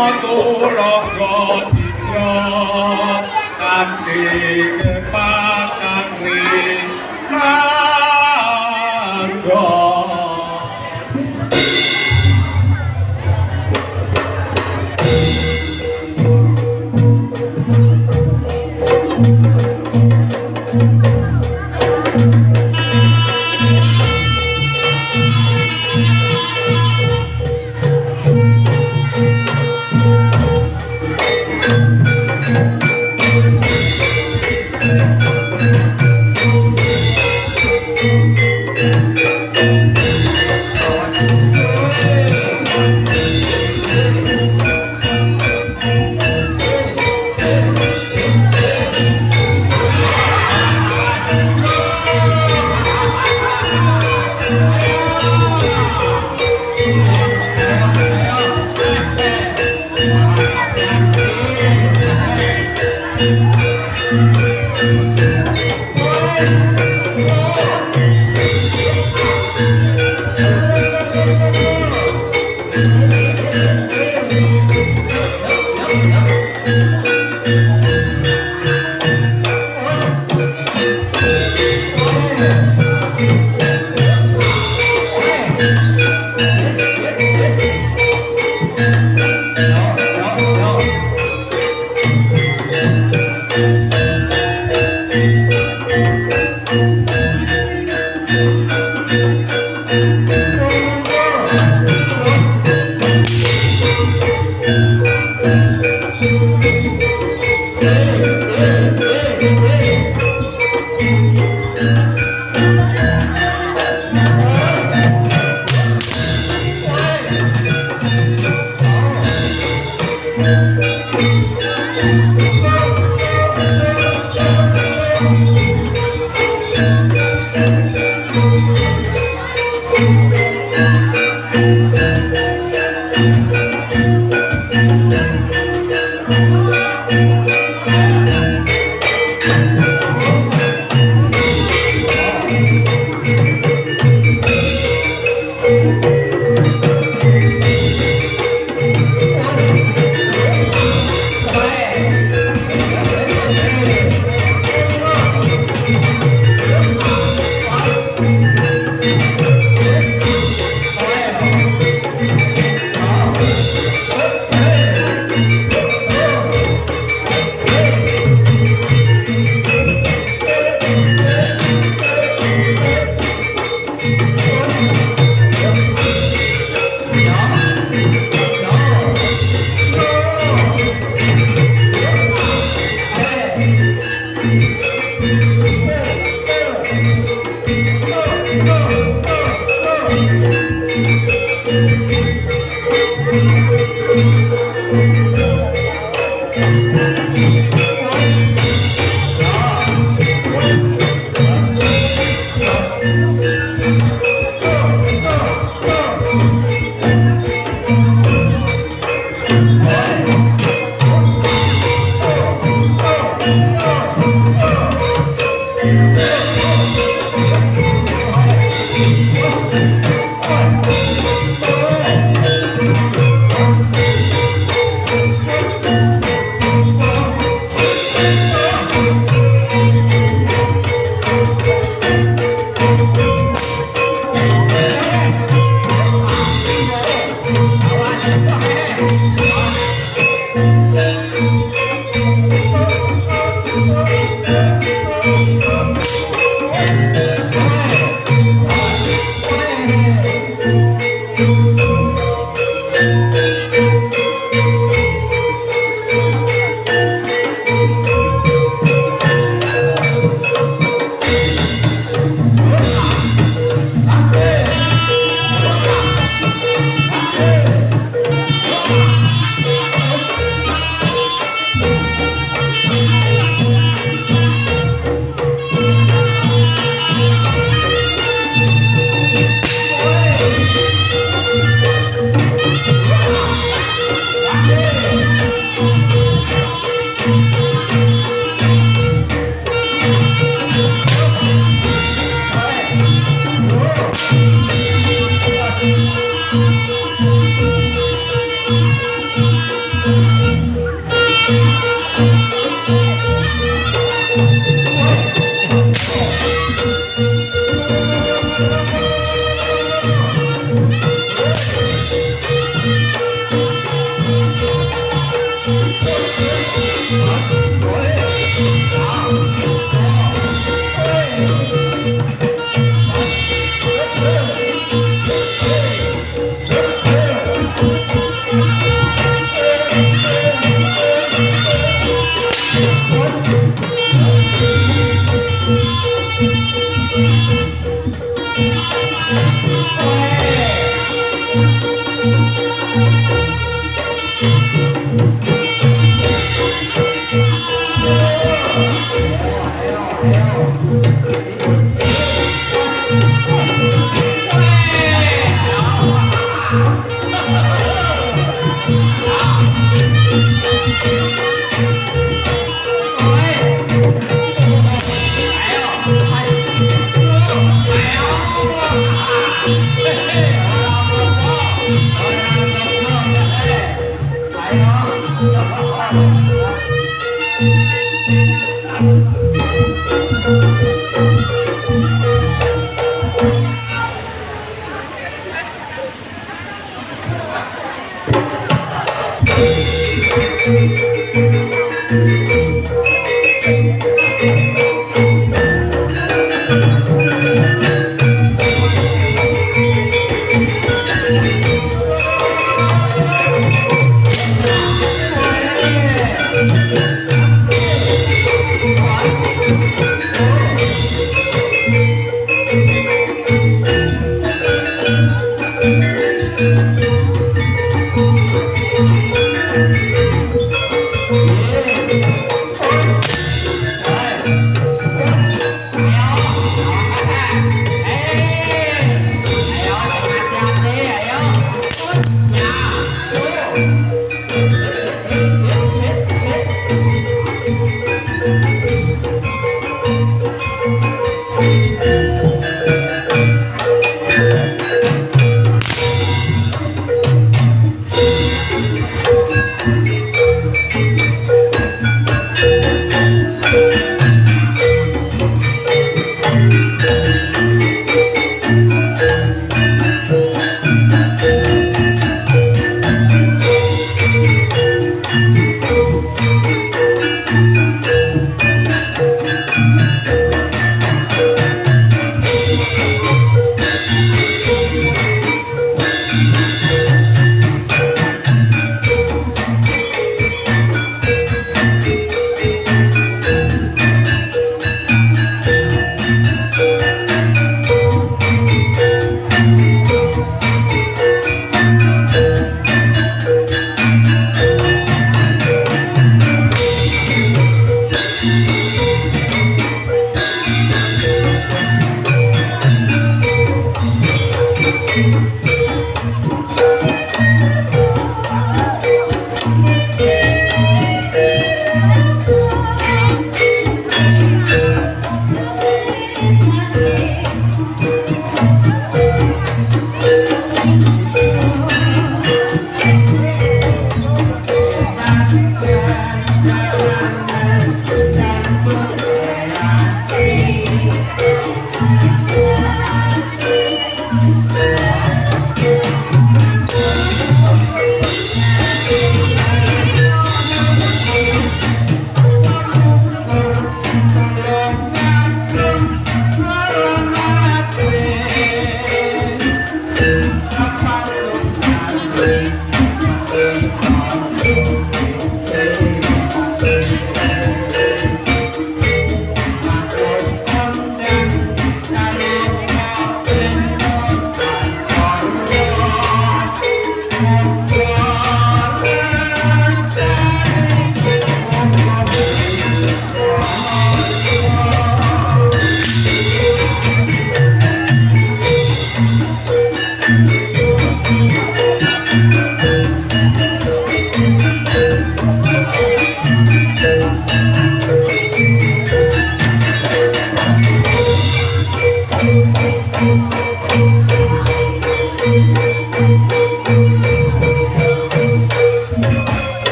Turonggo Citra kanthi kepakang rangga.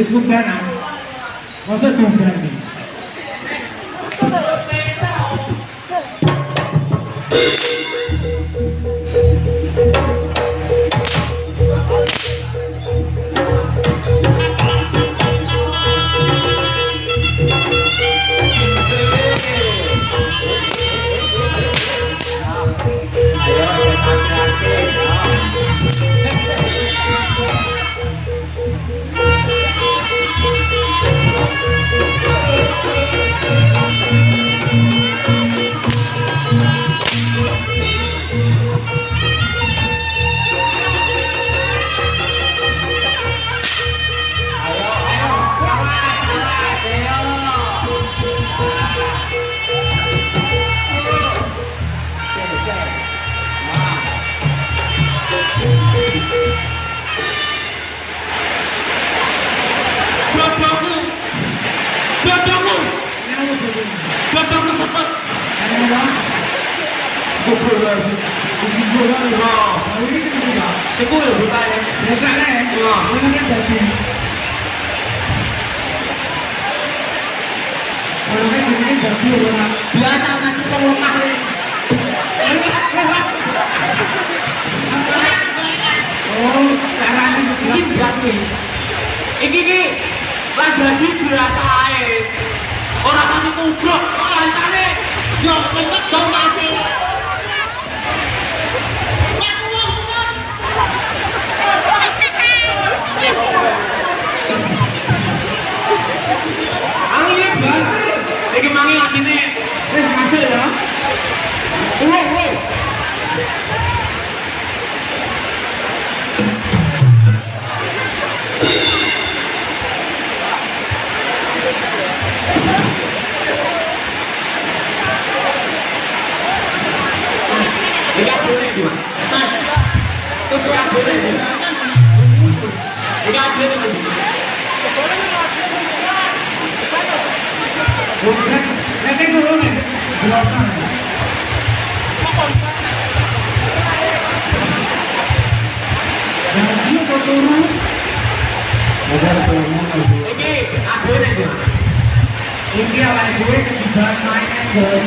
Wis kudanan. Masa dungani. Datang sesat. Mbukur lagi. Mbukur lagi. Ini kita. Itu ya budaya. Biasa nih. Ini kan daging. Kalau ini daging orang biasa masih penglemah nih. Oh, caranya begini biasa nih. Iki lagi biasa aja. Orang satu kubrok, antane yo pentek dong masih. Angin banget. Iki mangi asine. Masuk ya. Ulo. Mas, itu boleh. Udah ada nih. Bukan, nanti turun nih. Belakang. Yang dia kau turun. Udah turun lagi. Ini ada nih. Ini awal gue kejutan mainnya dari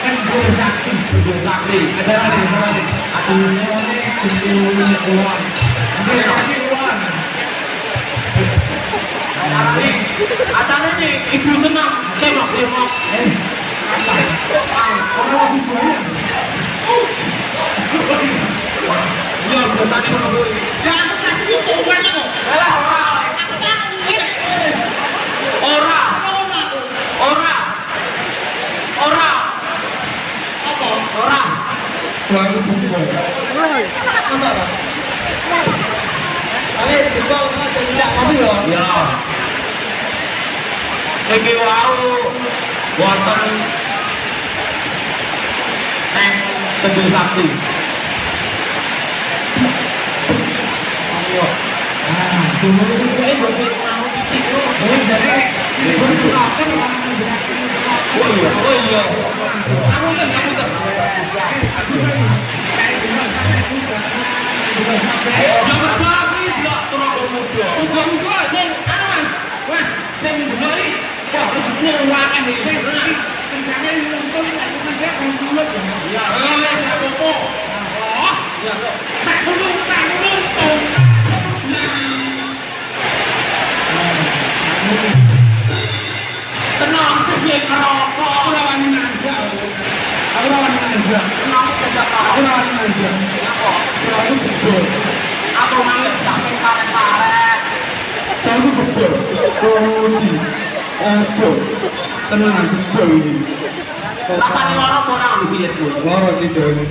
kan gue sakti. Acara nih. Aduh, keluar. Oke, sakti keluar. Acara ini ibu senang, semok. Orang lagi banyak. Iya, udah tadi mau Ya aku kasih itu mana kok? Alah, Aku kan ora. apa? Baru jempol. Masa apa? Ale jempol kan tidak ngopi yo. Ya. Iki wau wonten neng Teguh Sakti. Ayo. Ah, dulu itu kayak bosnya mau titik lo. Jadi, berkurangkan orang menjelaskan. Oh iya. Aku kan. Jangan lagi ya Turonggo muda. Muga-muga sing anu Mas sing ndelok wah rezekine akeh iki. Kencangnya nonton nggak dia konsulat ya. Ya. Wis apa-apa. Oh, ya kok. Tak tulung. Tenang piye keroko. Aku rawani nanja. Tenang tidak Aku rawani nanja. Selalu jebol. Aku nangis sampai sare-sare. Selalu jebol. Kodi. Ojo. Tenang jebol ini. Rasanya orang di sini tuh. Loro sih Joni.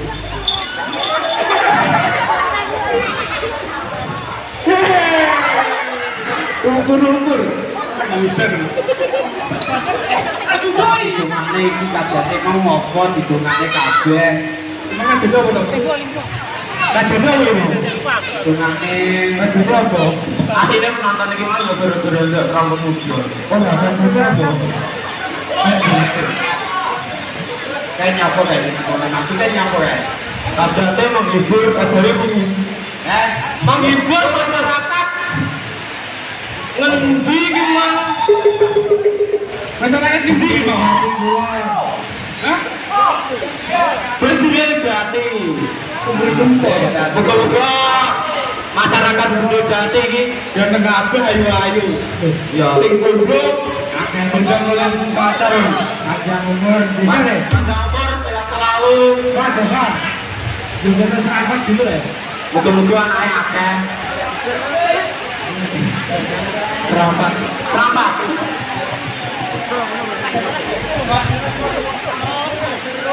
Ukur. Udan. Aduh boy. Dongane iki kajate mau ngopo didongane kabeh. Emang kajatnya apa tau? Kajatnya apa ini? Dongane Kajatnya apa? asline penonton iki mau ya gara-gara ndak rambut muda. Oh enggak, kajatnya apa? Kayak nyapa kayak gitu. Maksudnya nyapa ya? Kajate menghibur, Kajatnya punya. menghibur masyarakat. Ngendi ki mang? Masalahnya tinggi Bang. Hah? Bendil Jati. Kumpul gempol. Moga-moga masyarakat Bendil Jati iki Ya tengah apa ayu-ayu. ya Sing jomblo akan mulai pacar. Ajang umur bisa deh. panjang umur sehat selalu. Waduh, Pak. Juga terus apa dulu ya? Moga-moga anaknya akeh. Serapat. Selamat.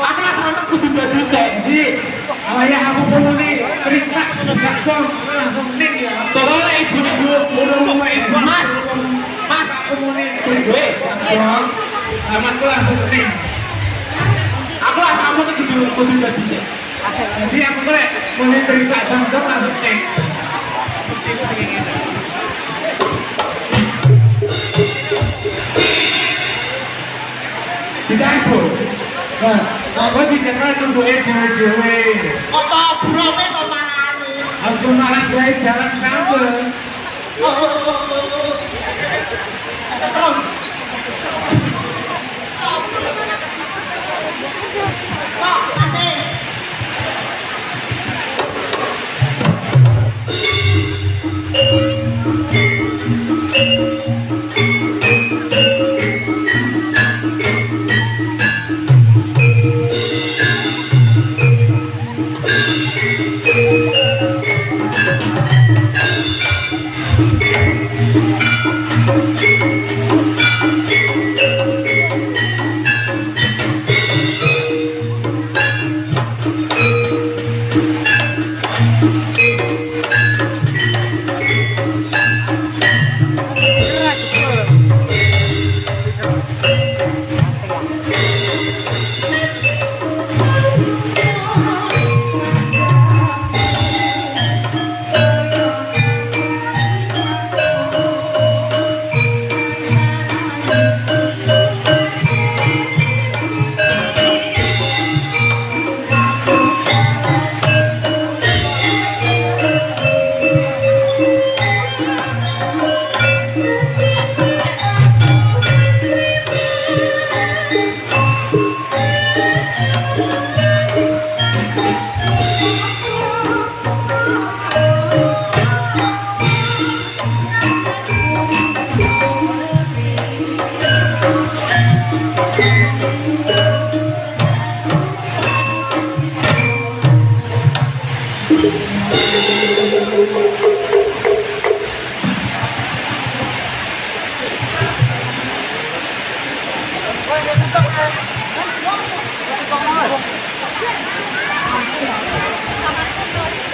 Aku lah selamat kudu dadi seksi. Ayah aku komuni cerita gakor langsung ning ya. Pokoknya ibu-ibu Urung ibu Mas, aku muni gue, gakor. Amatku langsung ning. aku lah selamat kudu dadi seksi. Jadi aku kok muni cerita gakor langsung ning. Ditambah. Nah, aku dicekal nungguin dewe-dewe. Kok tobrone kok manane. Aku malah gue jalan sambel. Terus. Kok kasih.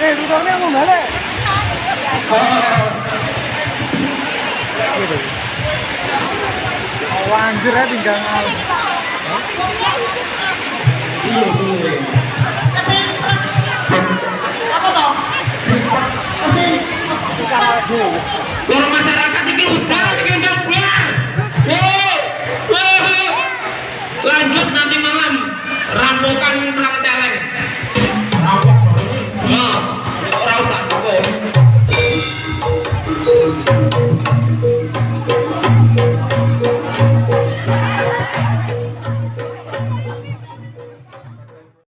Rudolnya mau balik. Oh, anjir ya tinggal ngau. Apa toh? Loro Mas